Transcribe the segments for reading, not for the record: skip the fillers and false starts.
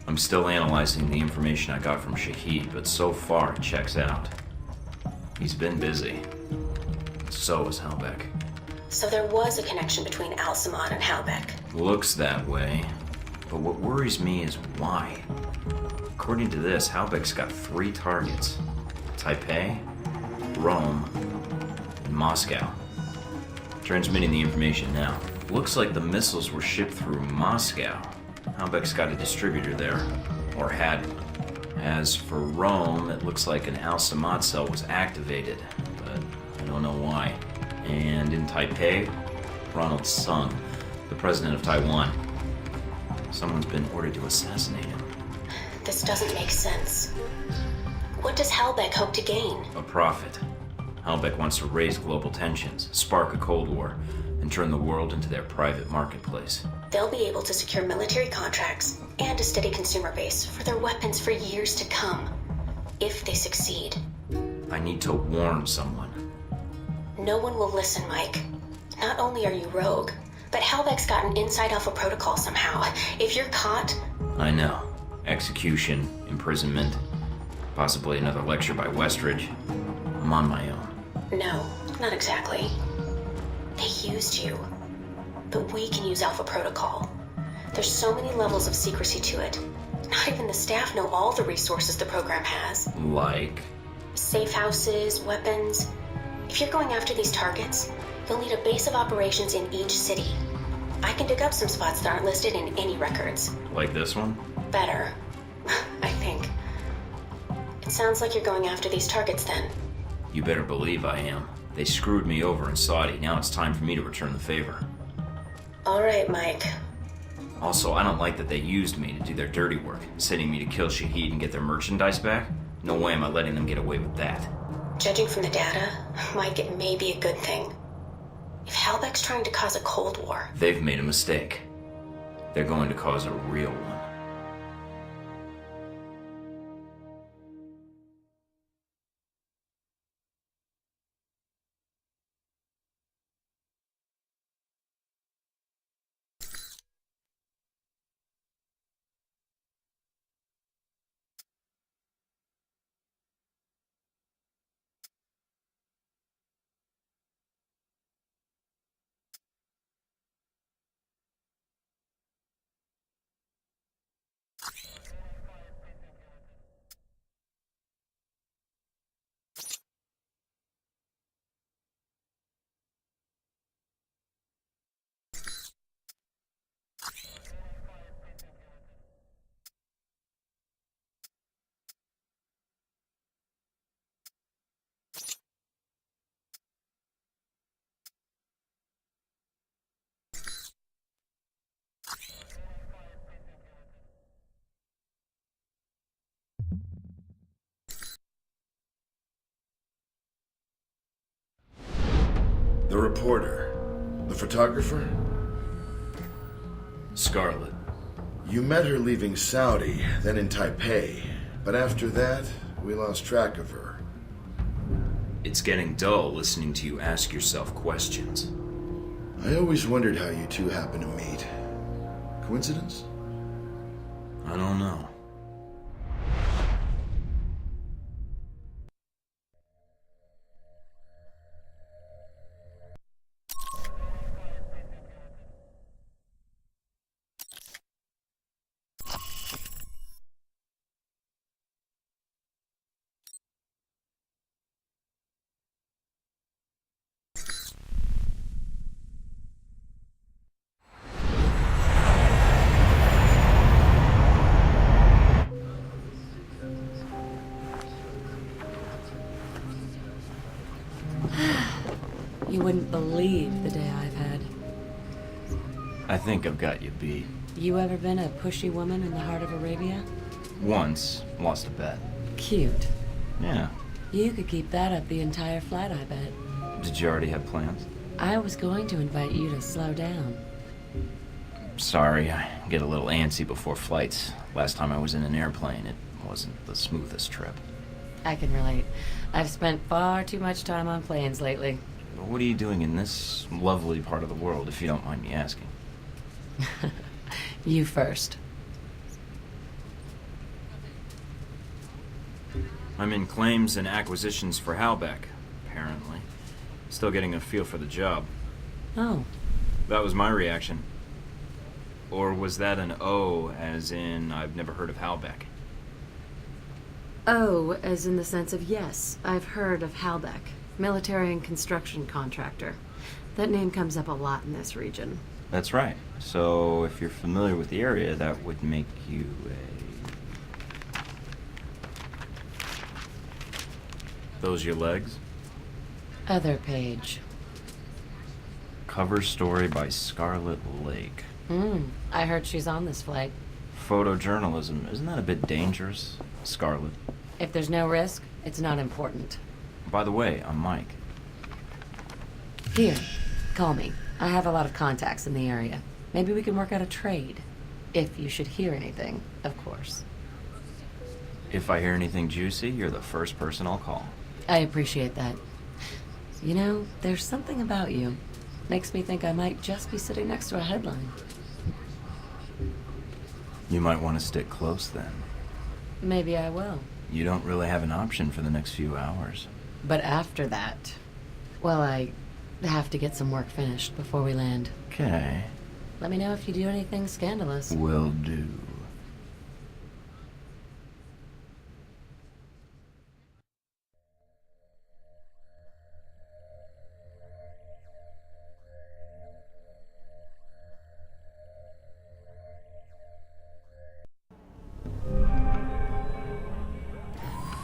I'm still analyzing the information I got from Shaheed, but so far it checks out. He's been busy. So is qu'Halbech. So there was a connection between Al-Samad and qu'Halbech. Looks that way. But what worries me is why. According to this, qu'Halbech's got 3 targets. Taipei, Rome, and Moscow. Transmitting the information now. Looks like the missiles were shipped through Moscow. qu'Halbech's got a distributor there, or had. As for Rome, it looks like an Al-Samad cell was activated, but I don't know why. And in Taipei, Ronald Sung, the president of Taiwan. Someone's been ordered to assassinate him. This doesn't make sense. What does qu'Halbech hope to gain? A profit. qu'Halbech wants to raise global tensions, spark a Cold War, and turn the world into their private marketplace. They'll be able to secure military contracts and a steady consumer base for their weapons for years to come, if they succeed. I need to warn someone. No one will listen, Mike. Not only are you rogue, but qu'Halbech's got an inside alpha protocol somehow. If you're caught... I know. Execution, imprisonment, possibly another lecture by Westridge. I'm on my own. No, not exactly. They used you. But we can use Alpha Protocol. There's so many levels of secrecy to it. Not even the staff know all the resources the program has. Like? Safe houses, weapons. If you're going after these targets, you'll need a base of operations in each city. I can dig up some spots that aren't listed in any records. Like this one? Better, I think. It sounds like you're going after these targets then. You better believe I am. They screwed me over in Saudi. Now it's time for me to return the favor. All right, Mike. Also, I don't like that they used me to do their dirty work, sending me to kill Shaheed and get their merchandise back. No way am I letting them get away with that. Judging from the data, Mike, it may be a good thing. If qu'Halbech's trying to cause a Cold War... They've made a mistake. They're going to cause a real one. The reporter. The photographer? Scarlet. You met her leaving Saudi, then in Taipei. But after that, we lost track of her. It's getting dull listening to you ask yourself questions. I always wondered how you two happened to meet. Coincidence? I don't know. You wouldn't believe the day I've had. I think I've got you beat. You ever been a pushy woman in the heart of Arabia? Once, lost a bet. Cute. Yeah. You could keep that up the entire flight, I bet. Did you already have plans? I was going to invite you to slow down. Sorry, I get a little antsy before flights. Last time I was in an airplane, it wasn't the smoothest trip. I can relate. I've spent far too much time on planes lately. What are you doing in this lovely part of the world, if you don't mind me asking? You first. I'm in claims and acquisitions for qu'Halbech, apparently. Still getting a feel for the job. Oh. That was my reaction. Or was that an O, as in, I've never heard of qu'Halbech? Oh, as in the sense of yes, I've heard of qu'Halbech, military and construction contractor. That name comes up a lot in this region. That's right. So, if you're familiar with the area, that would make you a... Those your legs? Other page. Cover story by Scarlet Lake. I heard she's on this flight. Photojournalism, isn't that a bit dangerous, Scarlet? If there's no risk, it's not important. By the way, I'm Mike. Here, call me. I have a lot of contacts in the area. Maybe we can work out a trade. If you should hear anything, of course. If I hear anything juicy, you're the first person I'll call. I appreciate that. You know, there's something about you. Makes me think I might just be sitting next to a headline. You might want to stick close then. Maybe I will. You don't really have an option for the next few hours. But after that, well, I have to get some work finished before we land. Okay. Let me know if you do anything scandalous. Will do.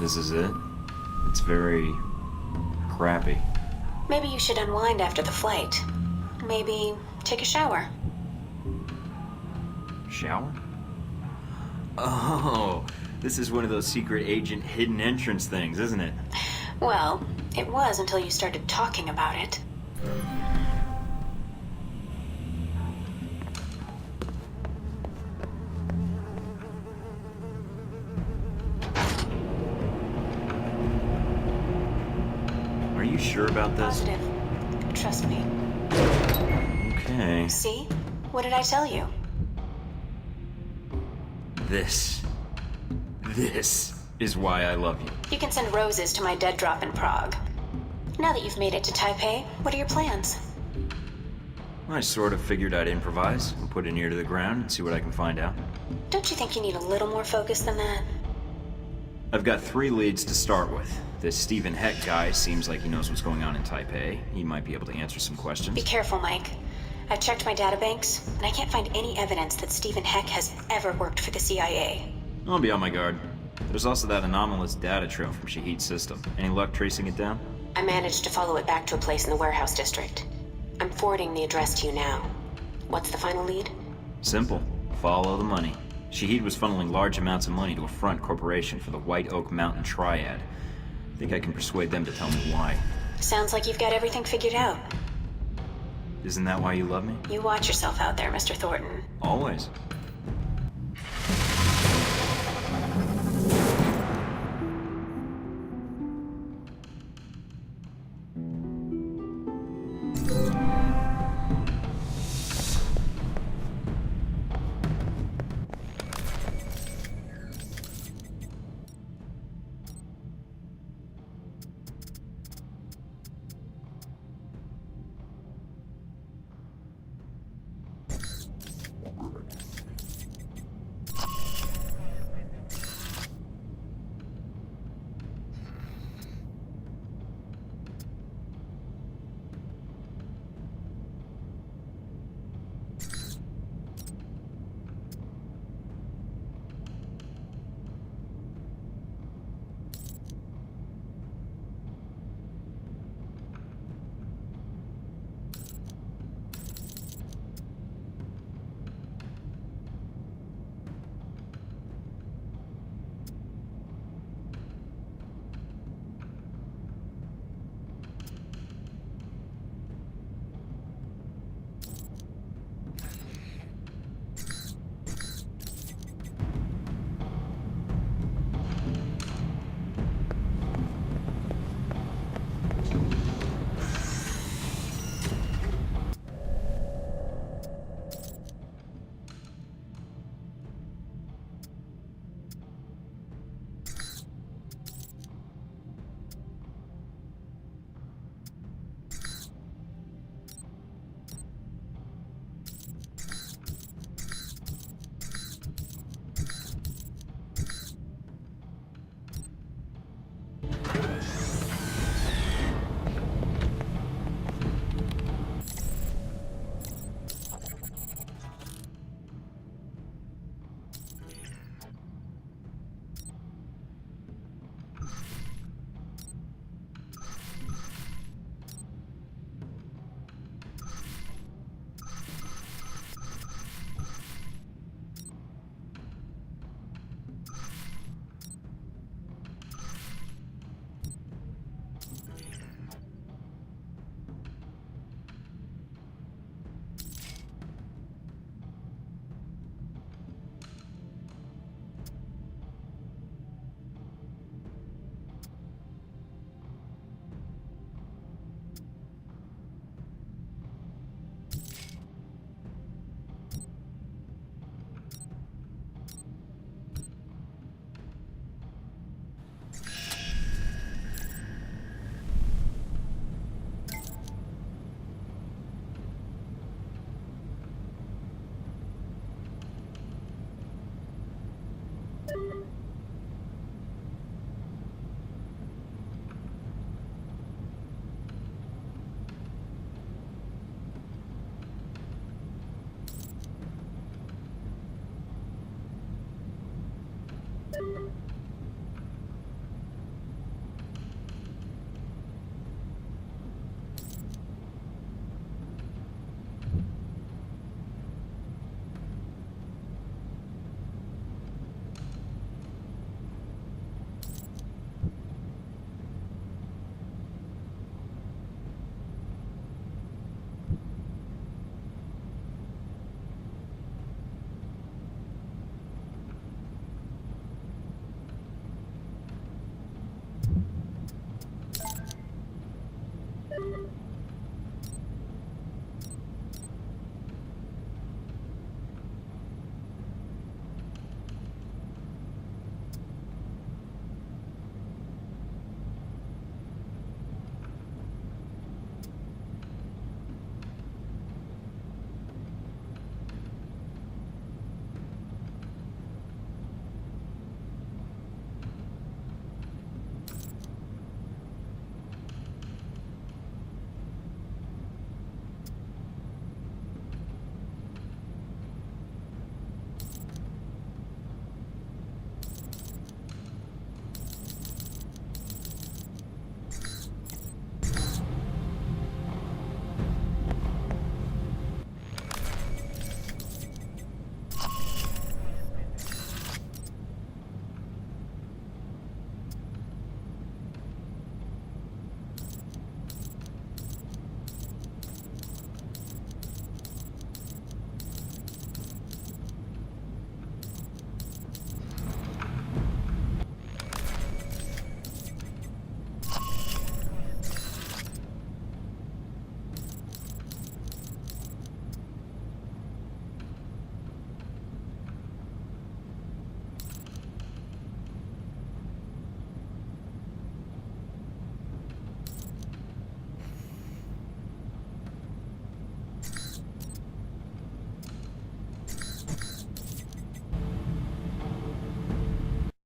This is it? It's very crappy. Maybe you should unwind after the flight. Maybe take a shower. Shower? Oh, this is one of those secret agent hidden entrance things, isn't it? Well, it was until you started talking about it. Are you sure about this? Positive. Trust me. Okay. See? What did I tell you? This is why I love you. You can send roses to my dead drop in Prague. Now that you've made it to Taipei, what are your plans? I sort of figured I'd improvise and put an ear to the ground and see what I can find out. Don't you think you need a little more focus than that? I've got 3 leads to start with. This Stephen Heck guy seems like he knows what's going on in Taipei. He might be able to answer some questions. Be careful, Mike. I've checked my databanks, and I can't find any evidence that Stephen Heck has ever worked for the CIA. I'll be on my guard. There's also that anomalous data trail from Shaheed's system. Any luck tracing it down? I managed to follow it back to a place in the warehouse district. I'm forwarding the address to you now. What's the final lead? Simple. Follow the money. Shaheed was funneling large amounts of money to a front corporation for the White Oak Mountain Triad. I think I can persuade them to tell me why. Sounds like you've got everything figured out. Isn't that why you love me? You watch yourself out there, Mr. Thornton. Always.